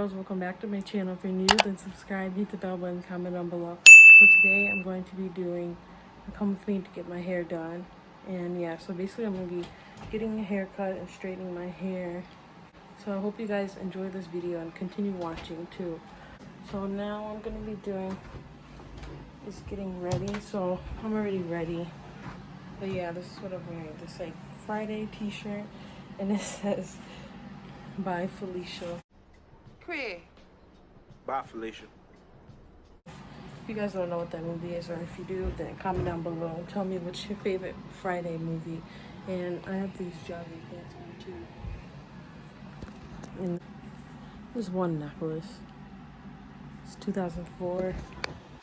girls, welcome back to my channel. If you're new, then subscribe, hit the bell button, comment down below. So today I'm going to be doing come with me to get my hair done. And yeah, so basically I'm going to be getting a haircut and straightening my hair. So I hope you guys enjoy this video and continue watching too. So now I'm going to be doing is getting ready. So I'm already ready. But yeah, this is what I'm wearing. This like Friday t-shirt, and it says bye Felicia. Bye, Felicia. If you guys don't know what that movie is, or if you do, then comment down below and tell me what's your favorite Friday movie. And I have these jogging pants on too. And there's one necklace. It's 2004.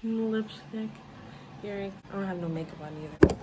Some lipstick, earrings. I don't have no makeup on either.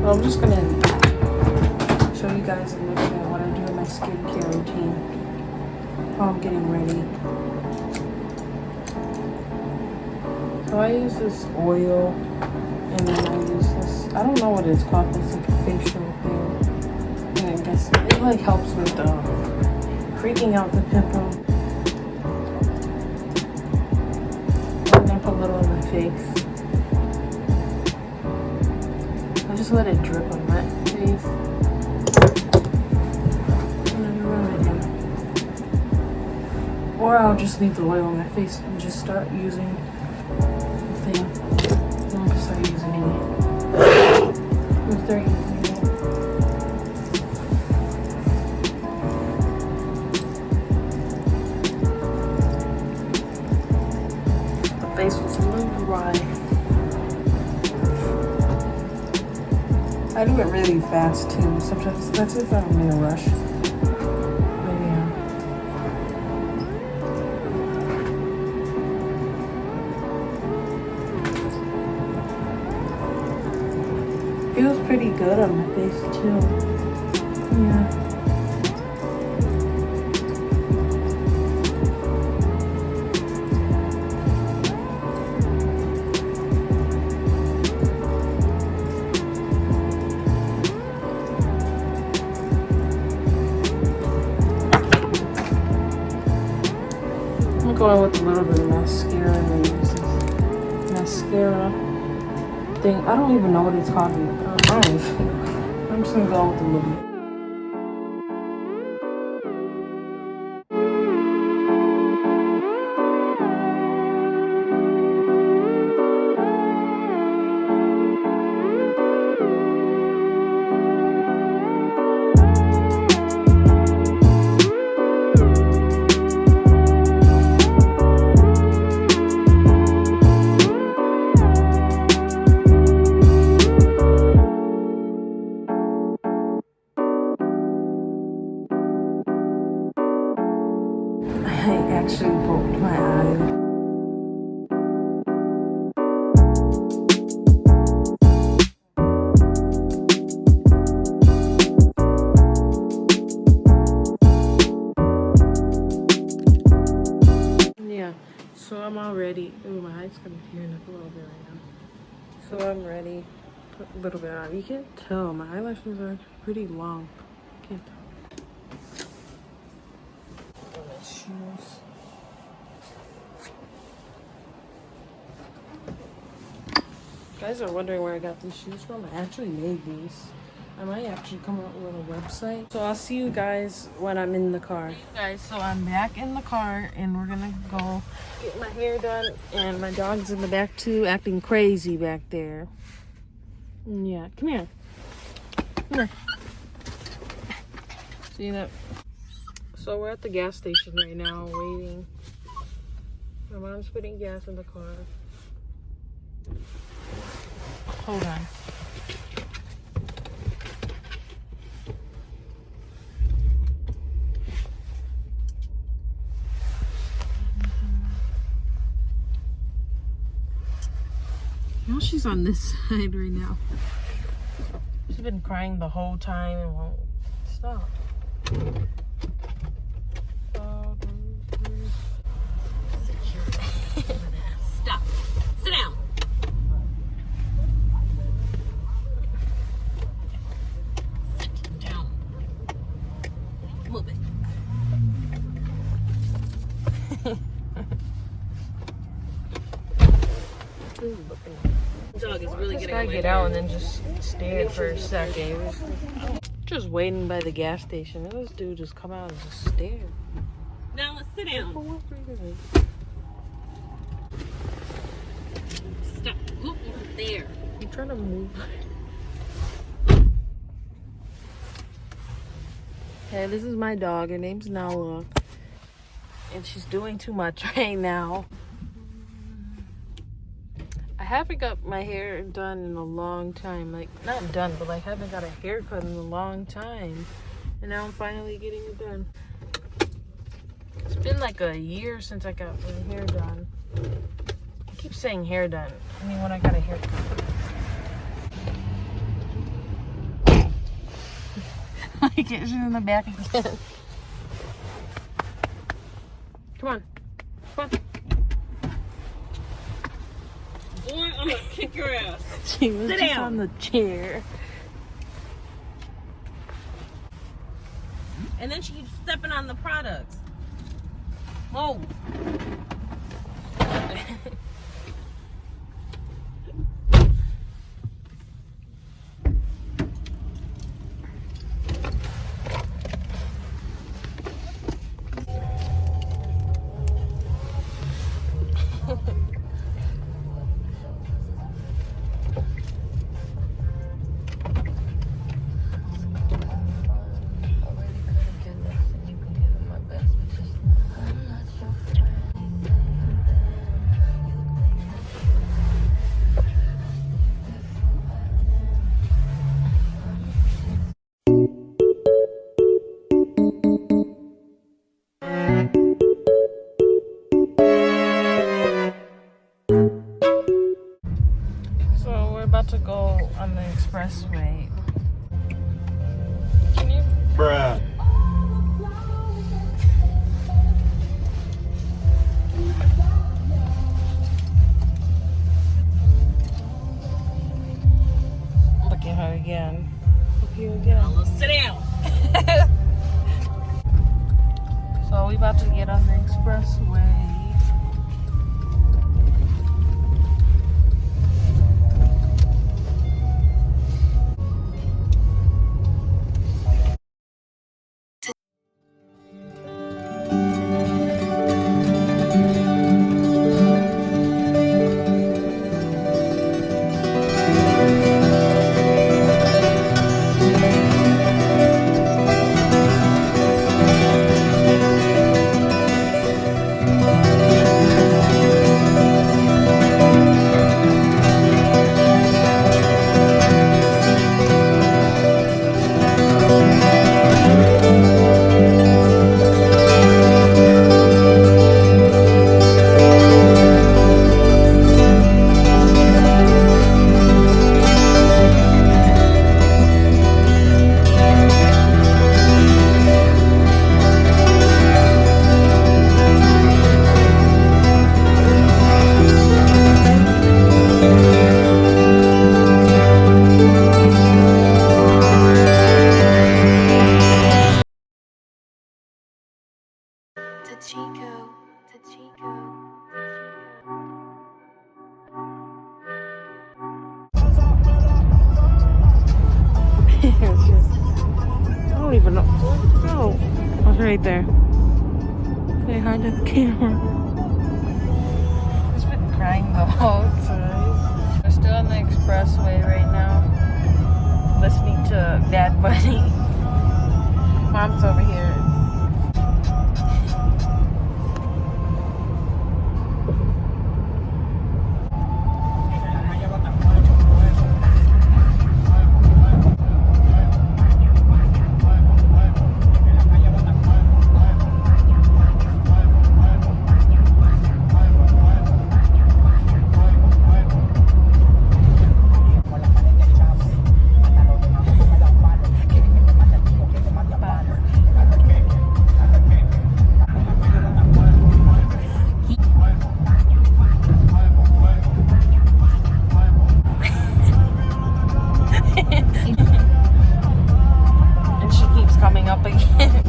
I'm just gonna show you guys a little bit of what I do in my skincare routine while I'm getting ready. So I use this oil, and then I use this, I don't know what it's called, it's like a facial thing. And I guess it like helps with freaking out the pimple. I'm gonna put a little on my face. I just let it drip on my face. And then rub it in. Or I'll just leave the oil on my face and just start using the thing. And I'll just start using it. Just start using it. The face was a little dry. I do it really fast too. Sometimes that's if I'm in a rush. But yeah. Feels pretty good on my face too. Yeah. I'm going with a little bit of mascara and use this mascara thing. I don't even know what it's called. I'm just gonna go with a little bit. I actually poked my eye. Yeah, so I'm all ready. Ooh, my eye's kind of tearing up a little bit right now. So I'm ready. Put a little bit on. You can't tell. My eyelashes are pretty long. Can't tell. shoes. You guys are wondering where I got these shoes from. I actually made these. I might actually come up with a website. So I'll see you guys when I'm in the car. Hey guys, so I'm back in the car and we're gonna go get my hair done. And my dog's in the back too, acting crazy back there. Yeah, come here. Come here. See that? So we're at the gas station right now, waiting. My mom's putting gas in the car. Hold on. Now she's on this side right now. She's been crying the whole time and won't stop. Stop. Sit down. Sit down. Move it. Dog is really getting away. Get out and then just stare for a second. Just waiting by the gas station. And this dude just come out and just stare. Now let's sit down. For what reason? Stop. Look over there. I'm trying to move. Hey, this is my dog. Her name's Nala. And she's doing too much right now. I haven't got my hair done in a long time. Like, not done, but like, haven't got a haircut in a long time. And now I'm finally getting it done. It's been like a year since I got my hair done. I keep saying hair done. I mean, when I got a haircut. Like, she's in the back again. Come on. Come on. Boy, I'm gonna kick your ass. She was Sit just down. on the chair. And then she keeps stepping on the products. Whoa. To go on the expressway. Can you? Bruh. Look at her again. Look at you again. Now let's sit down. So we about to get on the expressway. don't even know. No. Oh, it's right there. Say hi to the camera. He's been crying the whole time. We're still on the expressway right now, listening to Bad Bunny. Mom's over here. Up again.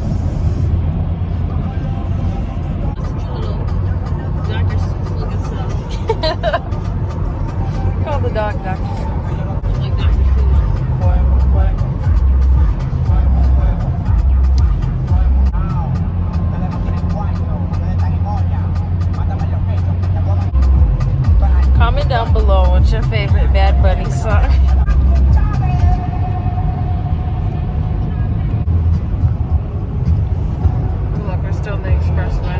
Call the dog Dr. Like Dr. Comment down below what's your favorite Bad Bunny song. Still in the expressway.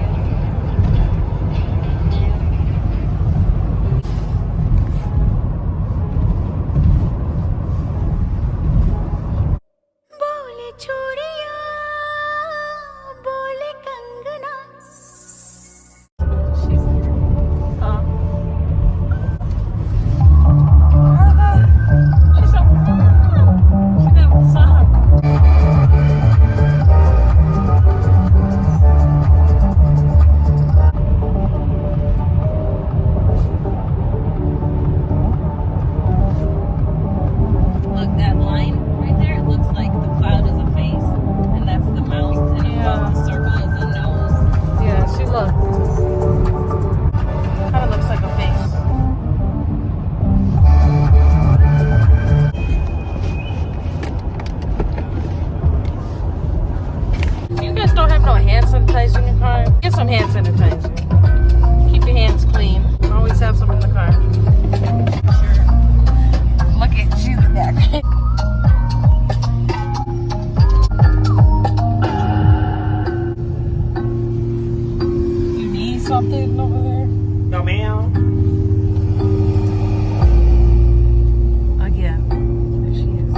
Bole churiya, bole kangana. She's so. She did the song. Don't have no hand sanitizer in your car? Get some hand sanitizer. Keep your hands clean. Always have some in the car. Look at you back. You need something over there? No, ma'am. Again. There she is.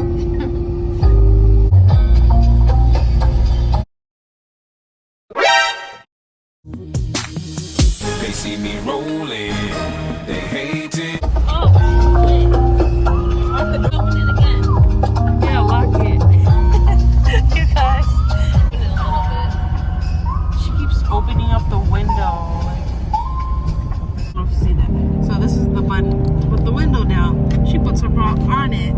They see me rolling, they hate it. Oh, shit. Lock the door in again. Yeah, lock it. You guys. Open it a little bit. She keeps opening up the window. I don't know if you see that. So this is the button with the window down. She puts her bra on it.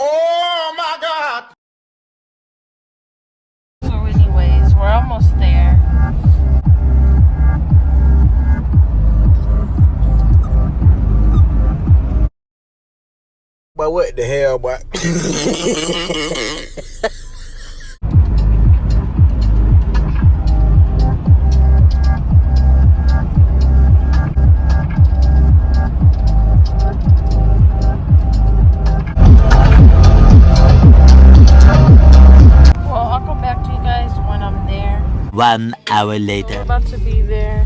Oh my God! So anyways, we're almost there. But what the hell, boy? Well, I'll come back to you guys when I'm there. 1 hour later. We're about to be there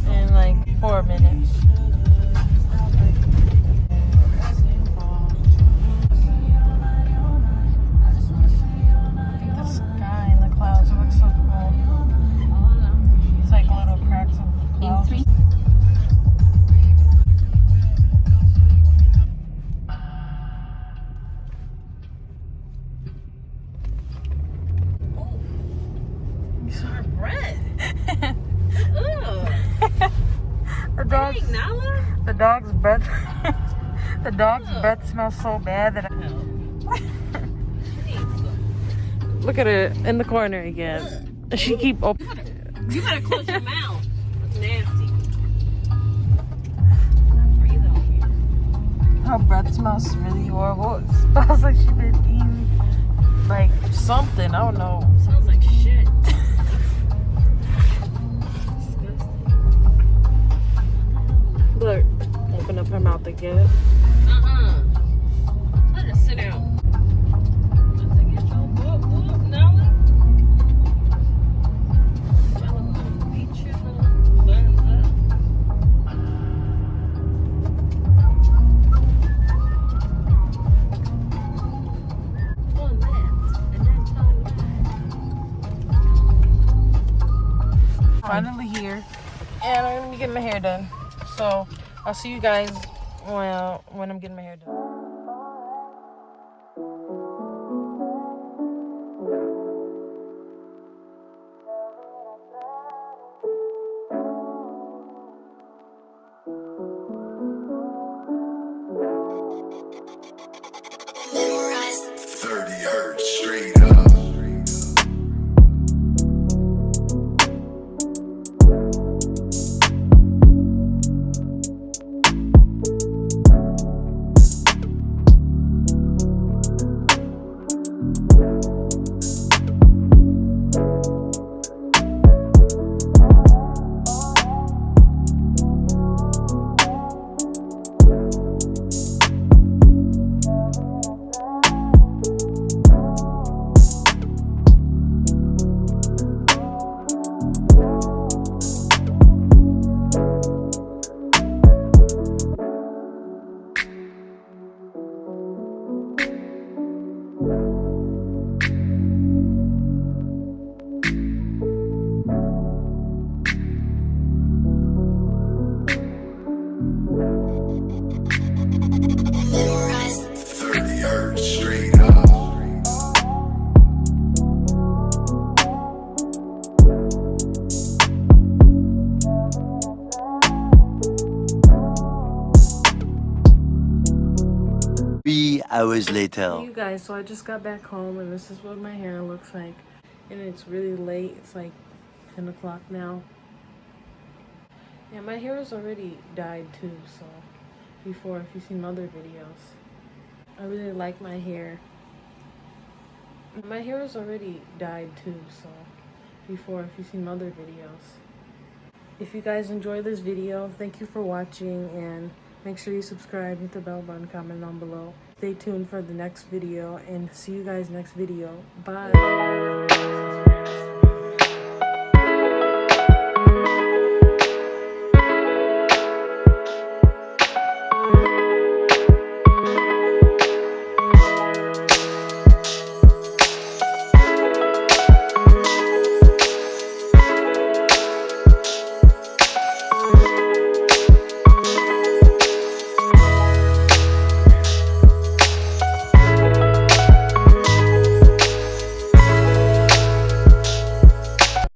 in like 4 minutes. The sky and the clouds, it looks so cool. It's like little cracks of clouds. Her breath. dog's Nala? the dog's breath the dog's breath smells so bad that look at her in the corner again. She keep opening. You gotta close your mouth. It's nasty. her breath smells really horrible. It smells like she's been eating like something. I don't know. Smells like shit. Look, open up her mouth again. Let her sit down. Let's get your book, Nella. Nella gonna beat you buns up. On that, and then turn left. Finally here, and I'm gonna be getting my hair done. So I'll see you guys when I'm getting my hair done. Memorize 30 hertz straight up. memorize 30 hertz straight up. Three hours later. Hey you guys, so I just got back home and this is what my hair looks like. And it's really late. It's like 10 o'clock now. Yeah, my hair is already dyed too, so before if you've seen other videos. I really like my hair. My hair is already dyed too, so before if you've seen other videos. If you guys enjoyed this video, thank you for watching, and make sure you subscribe, hit the bell button, comment down below. Stay tuned for the next video, and see you guys next video. Bye.